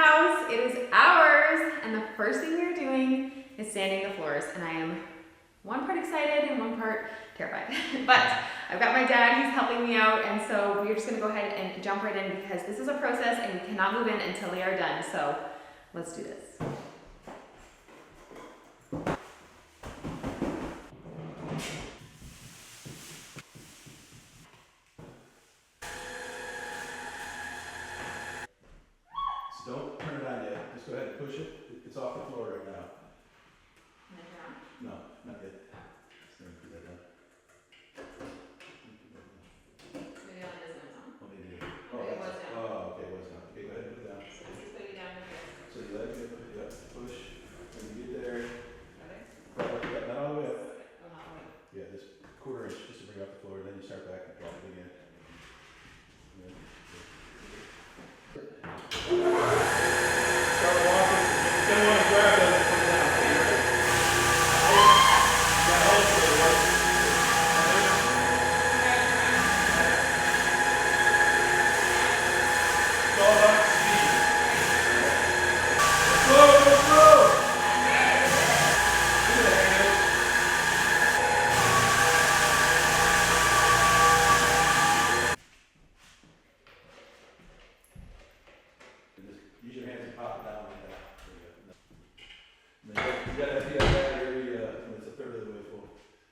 house. It is ours. And the first thing we're doing is sanding the floors. And I am one part excited and one part terrified. But I've got my dad, he's helping me out. And so we're just gonna go ahead and jump right in because this is a process and we cannot move in until they are done. So let's do this. Don't turn it on yet. Just go ahead and push it. It's off the floor right now. No, not yet. Just gonna put that down. Maybe on this one, huh? Oh, maybe. Okay, it was down. Oh, okay, it was down. Okay, go ahead and put it down. So this is putting it down here. So you let it get, push. When you get there, Okay. not all the way up. Oh, not all the way. Yeah, just quarter inch just to bring it off the floor. Then you start back and drop it again. Start walking. You don't want to grab it and put it down. That holds it, right? It's all about speed. Go, go, go! Look at that, Andy. Just use your hands and pop it down like that. There you go. And then you got to feel that area when it's a third of the way full.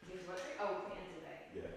Use what? Oh, hands today. Yeah.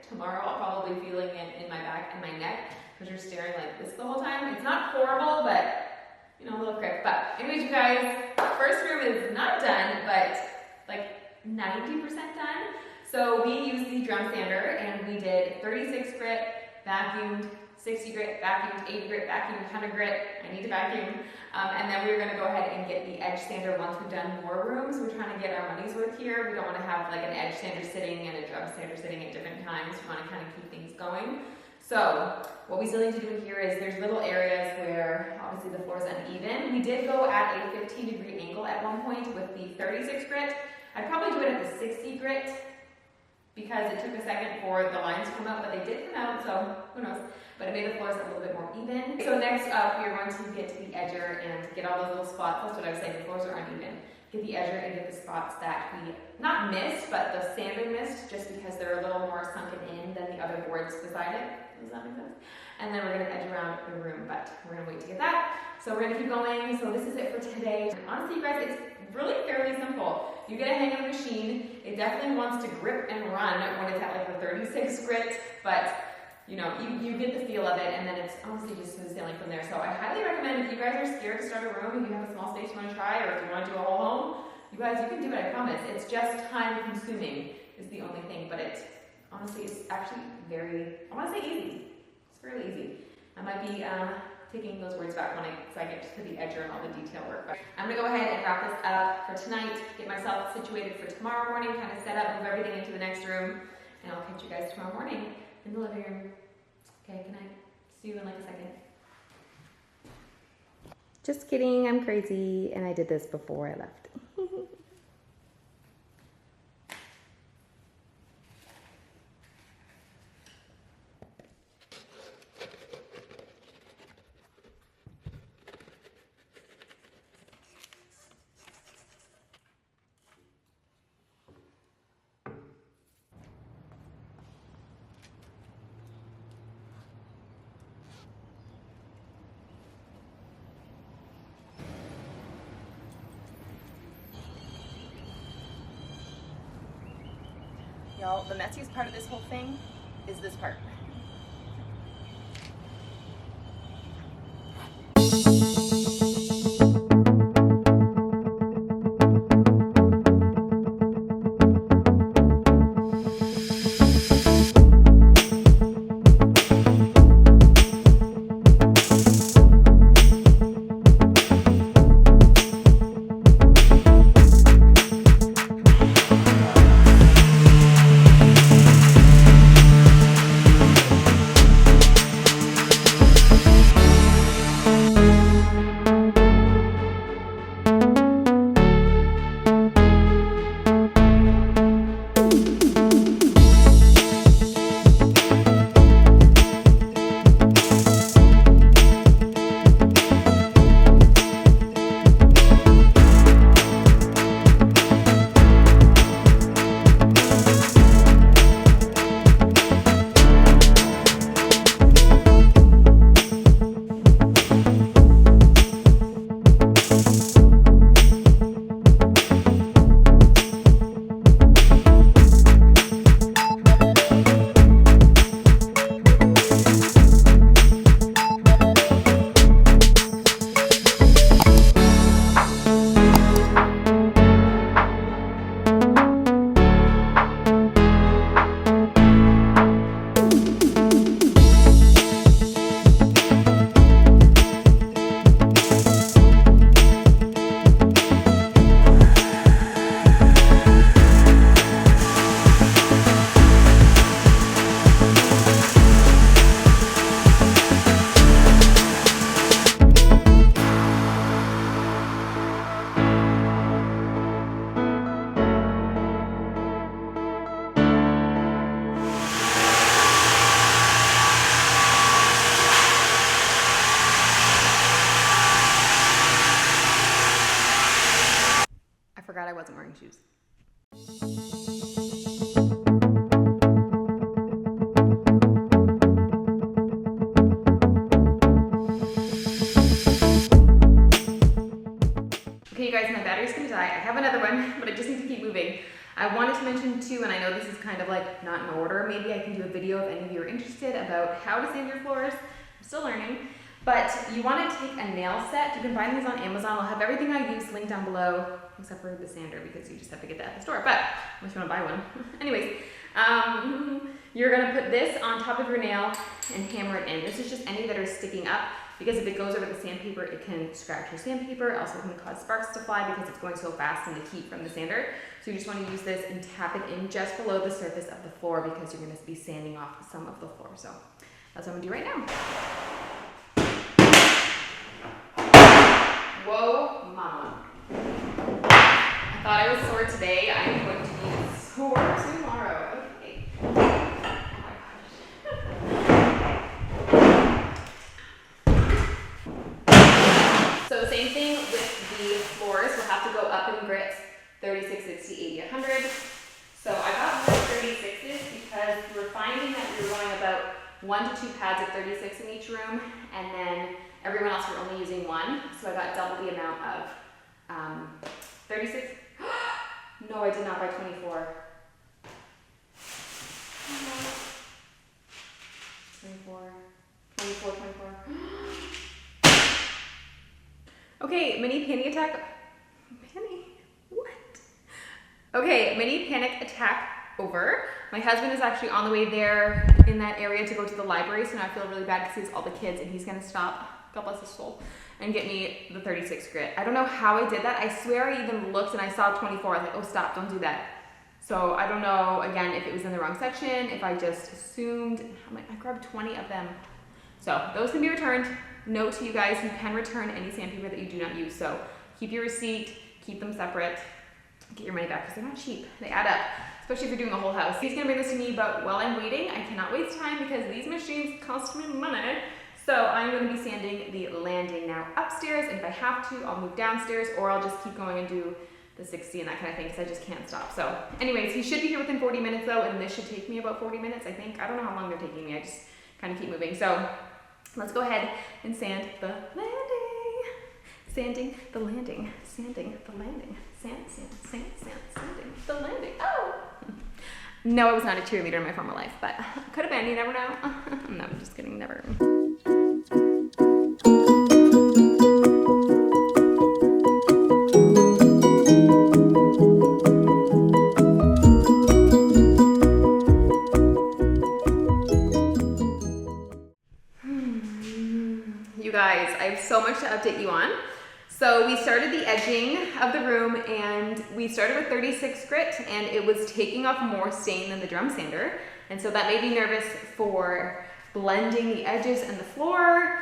Tomorrow I'll probably be feeling it in my back and my neck because you're staring like this the whole time. It's not horrible, but you know, a little crick. But anyways, you guys, first room is not done, but like 90% done. So we used the drum sander and we did 36 grit, vacuumed, 60 grit, vacuumed, 80 grit, vacuumed, 100 grit. I need to vacuum. And then we're gonna go ahead and get the edge sander once we've done more rooms. We're trying to get our money's worth here. We don't wanna have like an edge sander sitting and a drum sander sitting at different times. We wanna kind of keep things going. So what we still need to do here is there's little areas where obviously the floor is uneven. We did go at a 15-degree angle at one point with the 36 grit. I'd probably do it at the 60 grit because it took a second for the lines to come out, but they did come out, so who knows. But it made the floors a little bit more even. So next up, we're going to get to the edger and get all those little spots. That's what I was saying, the floors are uneven. Get the edger and get the spots that we not missed, but the sander missed just because they're a little more sunken in than the other boards beside it. Does that make sense? And then we're gonna edge around the room, but we're gonna wait to get that. So we're gonna keep going. So this is it for today. Honestly, you guys, it's really fairly simple. You get a hang of the machine. It definitely wants to grip and run when it's at like the 36 grit, but you know, you get the feel of it, and then it's honestly just smooth sailing from there. So I highly recommend if you guys are scared to start a room, if you have a small space you want to try, or if you want to do a whole home, you guys, you can do it, I promise. It's just time consuming is the only thing, but it honestly is actually very, I want to say easy. It's fairly easy. I might be taking those words back when I get to the edge and all the detail work. But I'm gonna go ahead and wrap this up for tonight, get myself situated for tomorrow morning, kind of set up, move everything into the next room, and I'll catch you guys tomorrow morning in the living room. Okay, good night. See you in like a second. Just kidding, I'm crazy, and I did this before I left. Y'all, the messiest part of this whole thing is this part. Forgot I wasn't wearing shoes. Okay, you guys, my battery's gonna die. I have another one, but I just need to keep moving. I wanted to mention too, and I know this is kind of like not in order, maybe I can do a video if any of you are interested about how to sand your floors. I'm still learning. But you want to take a nail set. You can find these on Amazon. I'll have everything I use linked down below, except for the sander, because you just have to get that at the store. But unless you want to buy one. Anyways, you're going to put this on top of your nail and hammer it in. This is just any that are sticking up, because if it goes over the sandpaper, it can scratch your sandpaper. Also, it can cause sparks to fly because it's going so fast in the heat from the sander. So you just want to use this and tap it in just below the surface of the floor, because you're going to be sanding off some of the floor. So that's what I'm going to do right now. Whoa, mama. I thought I was sore today. I'm going to be sore tomorrow. Okay. Oh my gosh. So same thing with the floors. We'll have to go up in grits, 36, 60, 80, 100. So I got more 36s because we're finding that we're going about 1 to 2 pads of 36 in each room, and then everyone else were only using 1. So I got double the amount of 36. No, I did not buy 24. 24. Okay, mini panic attack. What? Okay, mini panic attack over. My husband is actually on the way there in that area to go to the library, so now I feel really bad because he has all the kids and he's gonna stop, God bless his soul, and get me the 36 grit. I don't know how I did that. I swear I even looked and I saw 24. I was like, oh, stop, don't do that. So I don't know, again, if it was in the wrong section, if I just assumed. I'm like, I grabbed 20 of them. So those can be returned. Note to you guys, you can return any sandpaper that you do not use. So keep your receipt, keep them separate, get your money back because they're not cheap. They add up, especially if you're doing a whole house. He's gonna bring this to me, but while I'm waiting, I cannot waste time because these machines cost me money. So I'm gonna be sanding the landing now upstairs, and if I have to, I'll move downstairs, or I'll just keep going and do the 60 and that kind of thing, because I just can't stop. So anyways, he should be here within 40 minutes though, and this should take me about 40 minutes, I think. I don't know how long they're taking me, I just kind of keep moving. So let's go ahead and sand the landing. Sanding the landing, sanding the landing, sanding the landing. Oh! No, I was not a cheerleader in my former life, but could have been, you never know. No, I'm just kidding, never. You guys, I have so much to update you on. So we started the edging of the room, and we started with 36 grit, and it was taking off more stain than the drum sander. And so that made me nervous for blending the edges and the floor.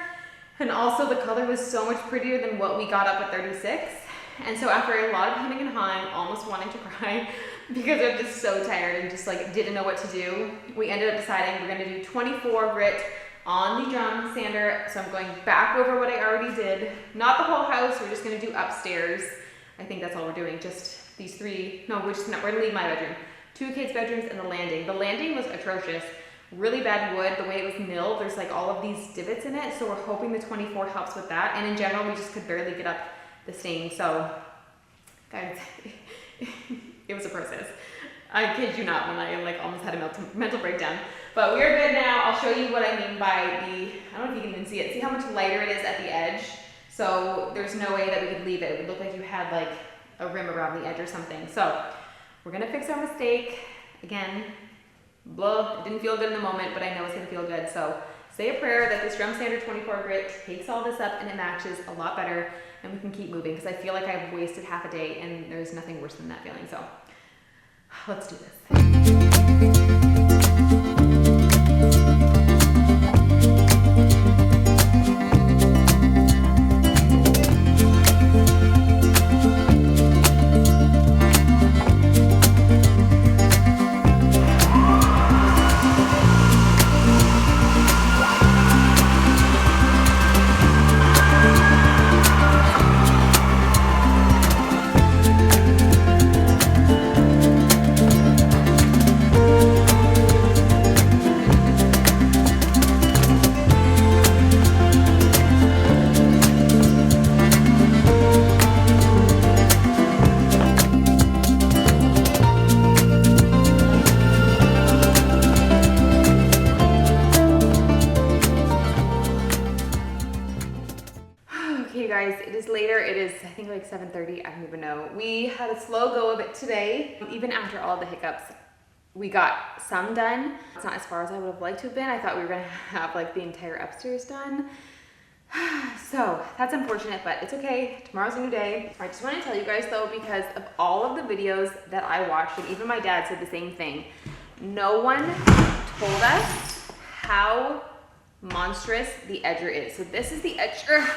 And also the color was so much prettier than what we got up at 36. And so after a lot of hemming and hawing, almost wanting to cry because I'm just so tired and just like didn't know what to do, we ended up deciding we're gonna do 24 grit on the drum sander. So I'm going back over what I already did. Not the whole house, we're just gonna do upstairs. I think that's all we're doing, just these 3. No, we're gonna leave my bedroom. 2 kids' bedrooms and the landing. The landing was atrocious. Really bad wood, the way it was milled, there's like all of these divots in it, so we're hoping the 24 helps with that. And in general, we just could barely get up the stain, so guys, it was a process. I kid you not when I like almost had a mental breakdown. But we're good now. I'll show you what I mean by the, I don't know if you can even see it. See how much lighter it is at the edge? So there's no way that we could leave it. It would look like you had like a rim around the edge or something. So we're gonna fix our mistake. Again, blah, it didn't feel good in the moment, but I know it's gonna feel good. So say a prayer that this drum sander 24 grit takes all this up and it matches a lot better, and we can keep moving, because I feel like I've wasted half a day and there's nothing worse than that feeling. So let's do this. Guys, it is later. It is, I think, like 7:30. I don't even know. We had a slow go of it today. Even after all the hiccups, we got some done. It's not as far as I would have liked to have been. I thought we were gonna have like the entire upstairs done. So that's unfortunate, but it's okay. Tomorrow's a new day. I just want to tell you guys though, because of all of the videos that I watched, and even my dad said the same thing, no one told us how monstrous the edger is. So this is the edger.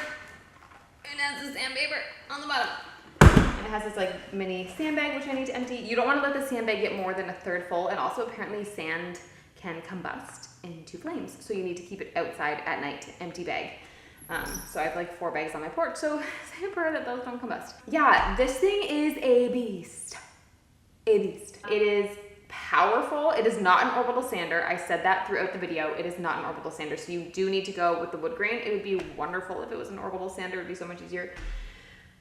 It has the sandpaper on the bottom. And it has this like mini sandbag, which I need to empty. You don't want to let the sandbag get more than a third full. And also apparently sand can combust into flames. So you need to keep it outside at night, empty bag. So I have like 4 bags on my porch. So say a prayer that those don't combust. Yeah, this thing is a beast. A beast. It is powerful. It is not an orbital sander. I said that throughout the video. It is not an orbital sander, so you do need to go with the wood grain. It would be wonderful if it was an orbital sander. It would be so much easier.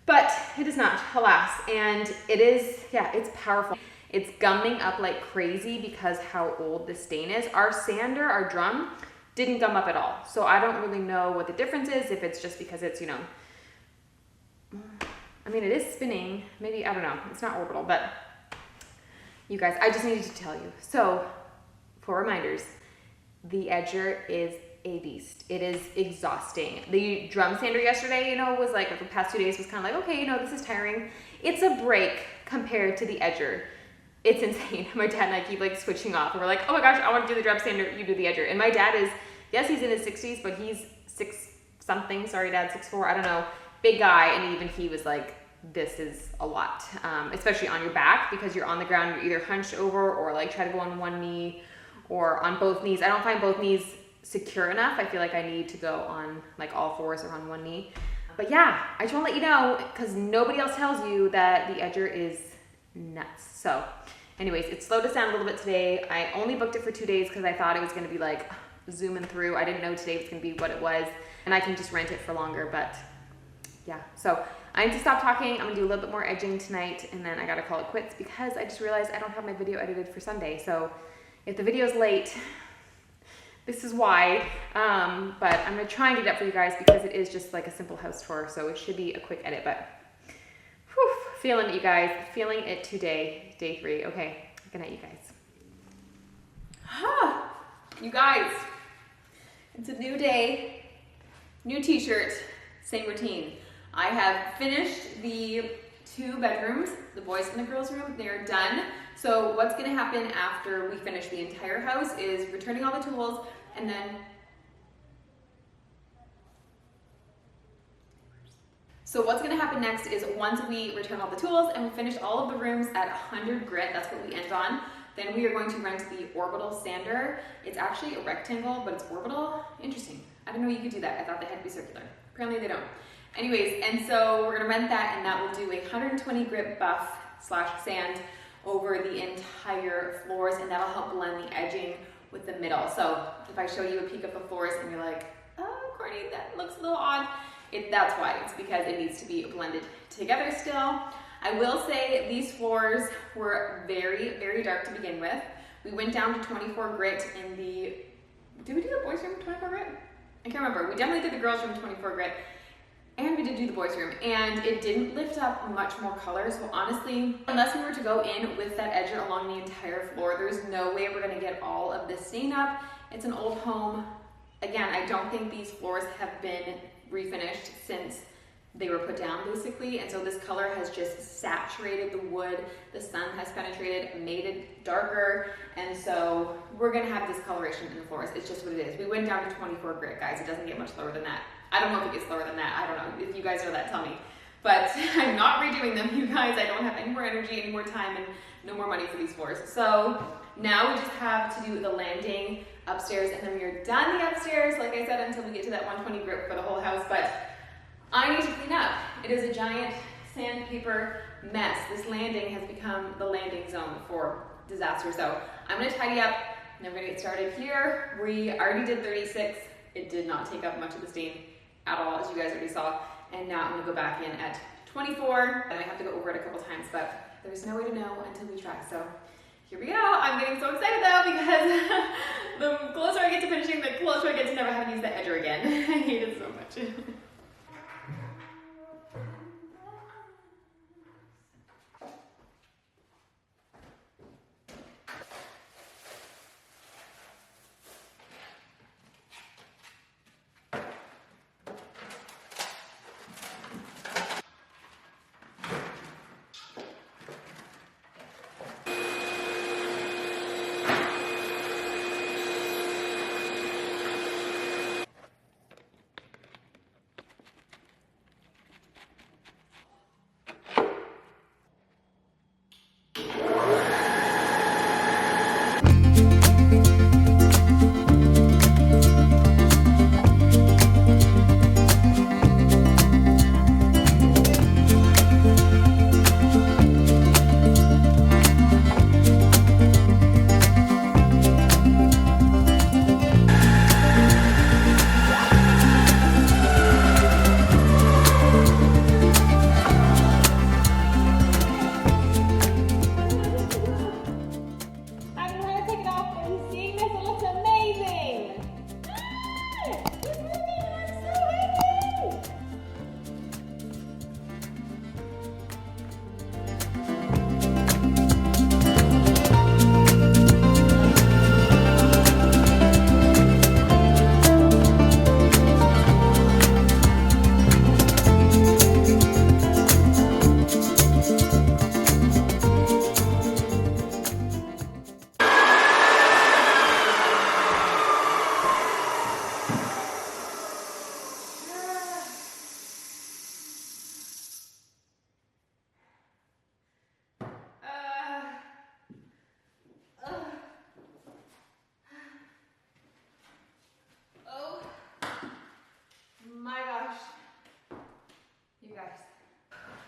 But it is not, alas. And it is, yeah, it's powerful. It's gumming up like crazy because how old the stain is. Our sander, our drum, didn't gum up at all. So I don't really know what the difference is, if it's just because it's, you know, I mean, it is spinning. Maybe, I don't know. It's not orbital, but you guys, I just needed to tell you. So, for reminders, the edger is a beast. It is exhausting. The drum sander yesterday, you know, was like, the past 2 days was kind of like, okay, you know, this is tiring. It's a break compared to the edger. It's insane. My dad and I keep like switching off. And we're like, oh my gosh, I want to do the drum sander, you do the edger. And my dad is, yes, he's in his 60s, but he's 6 something. Sorry, Dad, 6'4", I don't know. Big guy, and even he was like, this is a lot, especially on your back, because you're on the ground, you're either hunched over or like try to go on one knee or on both knees. I don't find both knees secure enough. I feel like I need to go on like all fours or on one knee. But yeah, I just want to let you know, because nobody else tells you that the edger is nuts. So anyways, it slowed us down a little bit today. I only booked it for 2 days because I thought it was going to be like zooming through. I didn't know today was going to be what it was, and I can just rent it for longer. But yeah, so I need to stop talking. I'm gonna do a little bit more edging tonight, and then I gotta call it quits because I just realized I don't have my video edited for Sunday. So if the video's late, this is why. But I'm gonna try and get it up for you guys because it is just like a simple house tour, so it should be a quick edit. But whew, feeling it, you guys. Feeling it today, day 3. Okay, good night, you guys. You guys, it's a new day, new t-shirt, same routine. I have finished the 2 bedrooms, the boys and the girls room. They're done. So what's gonna happen after we finish the entire house is returning all the tools, and then what's gonna happen next is once we return all the tools and we finish all of the rooms at 100 grit, that's what we end on, then we are going to rent the orbital sander. It's actually a rectangle, but it's orbital. Interesting. I didn't know you could do that. I thought they had to be circular. Apparently they don't. Anyways, and so we're gonna rent that, and that will do a 120 grit buff / sand over the entire floors, and that'll help blend the edging with the middle. So if I show you a peek of the floors and you're like, oh, Courtney, that looks a little odd, that's why. It's because it needs to be blended together still. I will say these floors were very, very dark to begin with. We went down to 24 grit in the, did we do the boys room 24 grit? I can't remember. We definitely did the girls room 24 grit. And we did do the boys room, and it didn't lift up much more color. So honestly, unless we were to go in with that edger along the entire floor, there's no way we're gonna get all of this stain up. It's an old home. Again, I don't think these floors have been refinished since they were put down basically. And so this color has just saturated the wood. The sun has penetrated, made it darker. And so we're gonna have discoloration in the floors. It's just what it is. We went down to 24 grit, guys. It doesn't get much lower than that. I don't know if it gets lower than that. I don't know. If you guys know that, tell me. But I'm not redoing them, you guys. I don't have any more energy, any more time, and no more money for these floors. So now we just have to do the landing upstairs, and then we are done the upstairs, like I said, until we get to that 120 grit for the whole house. But I need to clean up. It is a giant sandpaper mess. This landing has become the landing zone for disaster. So I'm gonna tidy up, and then we're gonna get started here. We already did 36. It did not take up much of the stain at all, as you guys already saw. And now I'm gonna go back in at 24. And I have to go over it a couple times, but there's no way to know until we try. So here we go. I'm getting so excited though, because the closer I get to finishing, the closer I get to never having to use the edger again. I hate it so much.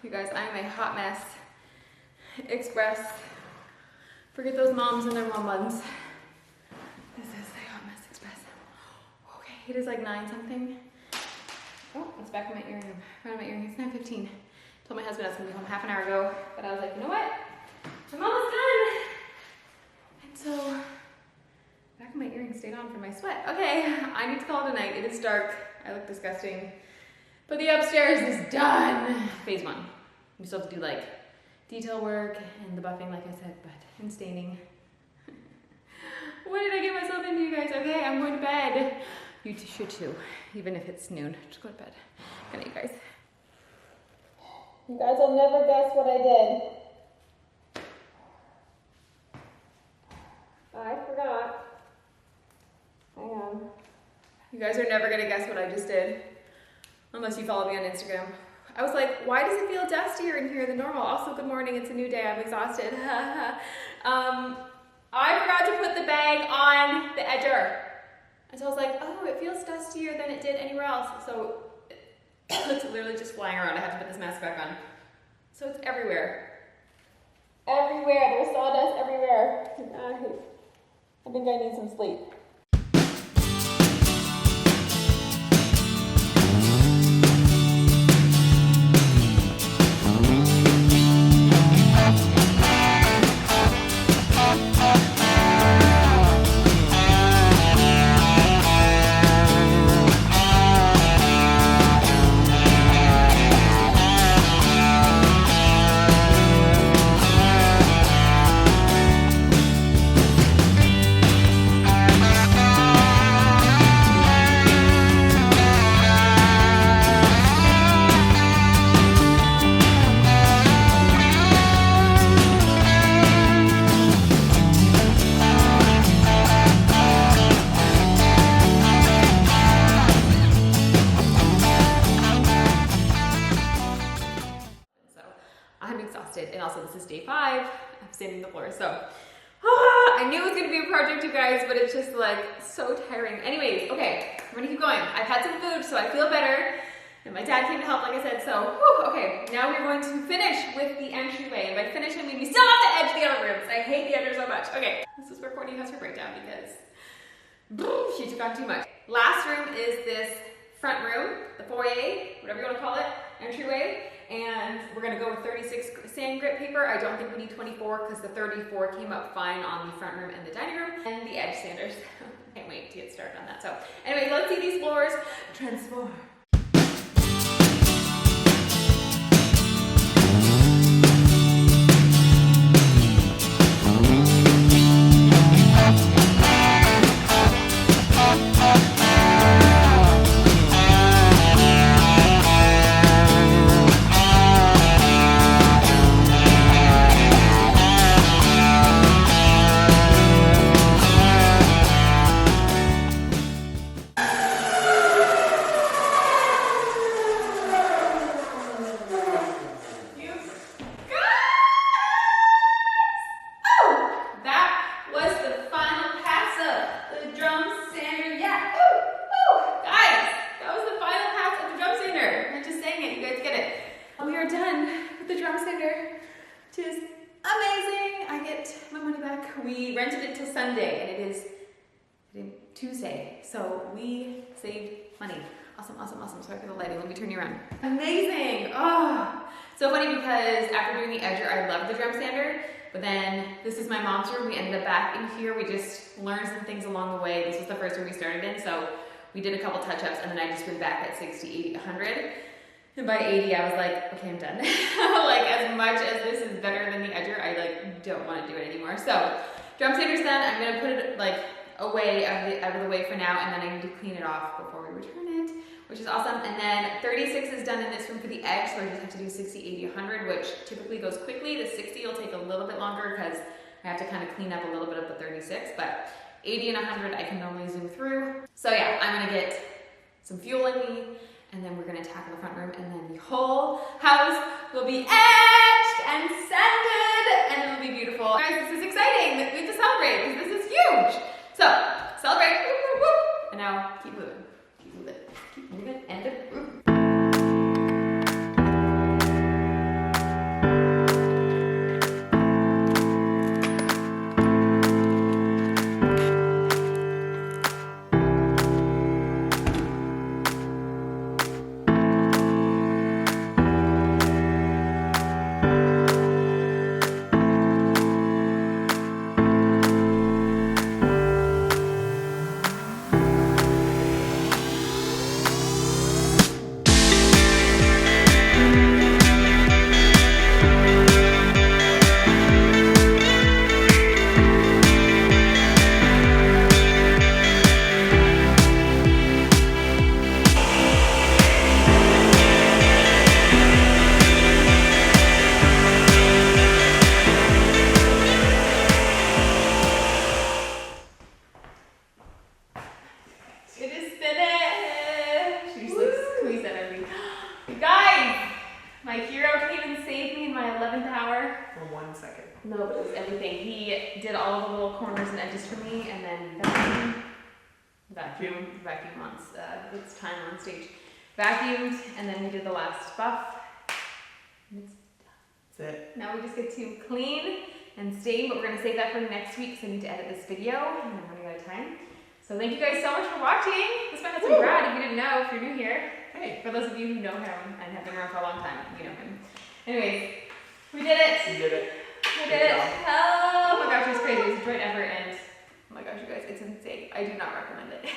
You guys, I am a hot mess. Express. Forget those moms and their mom buns. This is the hot mess express. Okay, it is like 9 something. Oh, it's back in my earring. Right in my earring. It's 9:15. Told my husband I was gonna be home half an hour ago, but I was like, you know what? I'm almost done. And so, back of my earring stayed on from my sweat. Okay, I need to call it a night. It is dark. I look disgusting. But the upstairs is done. Phase 1. We still have to do like detail work and the buffing, like I said, and staining. What did I get myself into, you guys? Okay, I'm going to bed. You should too, even if it's noon. Just go to bed. Good night, you guys. You guys will never guess what I did. I forgot. Hang on. You guys are never gonna guess what I just did, unless you follow me on Instagram. I was like, why does it feel dustier in here than normal? Also, good morning, it's a new day, I'm exhausted. I forgot to put the bag on the edger. And so I was like, oh, it feels dustier than it did anywhere else. So it's literally just flying around. I have to put this mask back on. So it's everywhere. Everywhere, there's sawdust everywhere. I think I need some sleep. And also this is day 5 of sanding the floor. So I knew it was gonna be a project, you guys, but it's just like so tiring. Anyways, okay, I'm gonna keep going. I've had some food, so I feel better. And my dad came to help, like I said, so okay, now we're going to finish with the entryway. And by finish, I mean we still have to edge the other rooms. I hate the edger so much. Okay, this is where Courtney has her breakdown because she took on too much. Last room is this front room, the foyer, whatever you want to call it, entryway. And we're gonna go with 36 sand grit paper. I don't think we need 24 because the 34 came up fine on the front room and the dining room. And the edge sanders. Can't wait to get started on that. So anyway, let's see these floors transform. We rented it till Sunday, and it is Tuesday, so we saved money. Awesome, awesome, awesome. Sorry for the lighting. Let me turn you around. Amazing. Oh, so funny because after doing the edger, I loved the drum sander, but then this is my mom's room. We ended up back in here. We just learned some things along the way. This was the first room we started in, so we did a couple touch-ups, and then I just went back at 60, 80, 100. And by 80, I was like, okay, I'm done. Like, as much as this is better than the edger, I like don't want to do it anymore. So, drum sander's done. I'm gonna put it like away out of the way for now, and then I need to clean it off before we return it, which is awesome. And then 36 is done in this room for the edge, so I just have to do 60, 80, 100, which typically goes quickly. The 60 will take a little bit longer because I have to kind of clean up a little bit of the 36, but 80 and 100 I can normally zoom through. So yeah, I'm gonna get some fuel in me, and then we're gonna tackle the front room, and then the whole house will be edged and sanded, and it'll be beautiful. Guys, this is exciting. We have to celebrate because this is huge. So, celebrate, whoop, whoop, whoop. And now keep moving, keep moving, keep moving, and the room. he did all of the little corners and edges for me, and then vacuum once it's time on stage. Vacuumed, and then we did the last buff. And That's it. now we just get to clean and stain, but we're gonna save that for next week because I need to edit this video, and I'm running out of time. So thank you guys so much for watching. This man has some Brad, if you didn't know, if you're new here. Hey. For those of you who know him and have been around for a long time, you know him. Anyways, we did it. You did it. We did it. Oh my gosh, it's crazy. It's a joint effort, and oh my gosh, you guys, it's insane. I do not recommend it.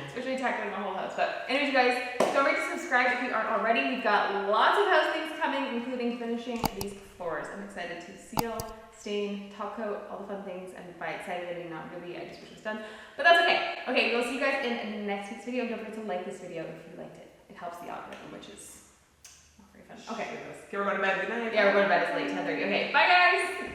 Especially tackling the whole house. But anyways, you guys, don't forget to subscribe if you aren't already. We've got lots of house things coming, including finishing these floors. I'm excited to seal, stain, top coat, all the fun things. And by excited, I mean not really. I just wish it was done. But that's okay. Okay, we'll see you guys in next week's video. Don't forget to like this video if you liked it. It helps the algorithm, which is not very fun. Okay. Okay, we're going to bed. Good night. Yeah, we're going to bed. It's late, 10:30. Okay, bye guys!